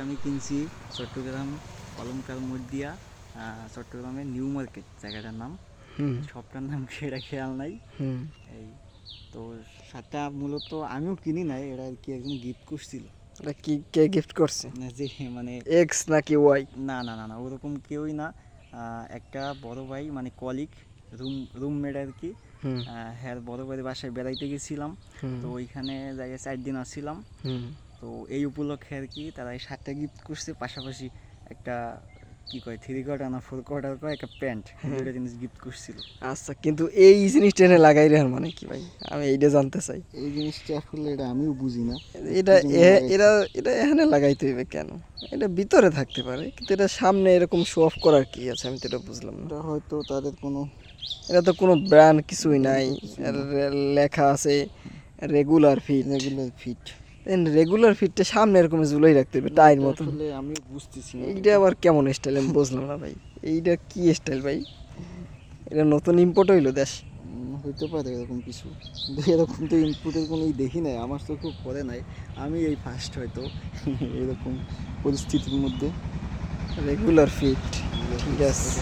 আমি কিনছি চট্টগ্রাম অলঙ্কার মোড় দিয়া, চট্টগ্রামের নিউ মার্কেট জায়গাটার নাম। শপটার নাম সেটা খেয়াল নাই। এই তো সাথে মূলত আমিও কিনি নাই, এটা আর কি একজন গিফট করছিল। এটা কি কে গিফট করছে? না যে মানে এক্স নাকি ওয়াই? না না না না ওরকম কেউই না। একটা বড় ভাই মানে কলিগ, রুমমেট আর কি। হ্যাঁ, বড় ভাইয়ের বাসায় বেড়াইতে গেছিলাম, তো ওইখানে জায়গায় 4 দিন আসছিলাম। তো এই উপলক্ষে আর কি তারা এই 7টা গিফট করছে, পাশাপাশি একটা কি কয় 3/4 না 4/4 করে একটা প্যান্ট, দুইটা জিনিস গিফট করছিল। আচ্ছা, কিন্তু এই জিনিসটা এনে লাগাই রেহার মানে কি ভাই? আমি এইটা জানতে চাই। এই জিনিসটা আসলে এটা আমিও বুঝি না। এটা এরা এটা এখানে লাগাইতে হইবে কেন? এটা ভিতরে থাকতে পারে, কিন্তু এটা সামনে এরকম শো অফ করার কি আছে? আমি তো এটা বুঝলাম না। এটা হয়তো তাদের কোনো, এটা তো কোনো ব্র্যান্ড কিছুই নাই। লেখা আছে রেগুলার ফিট। রেগুলার ফিটটা সামনে এরকম ঝুলাই রাখতে হবে টাইর মতো। আসলে আমি বুঝতেছি না এইটা আবার কেমন স্টাইল আমি বুঝলাম না ভাই। এইটা কি স্টাইল ভাই? এটা নতুন ইম্পোর্ট হইলো দেশ? হইতে পারে এরকম কিছু, কিন্তু এরকম তো ইনপুটের কোনো দেখি নাই, আমার চোখেও পড়ে নাই। আমি এই ফার্স্ট হয়তো এরকম পরিস্থিতির মধ্যে। রেগুলার ফিট, ঠিক আছে।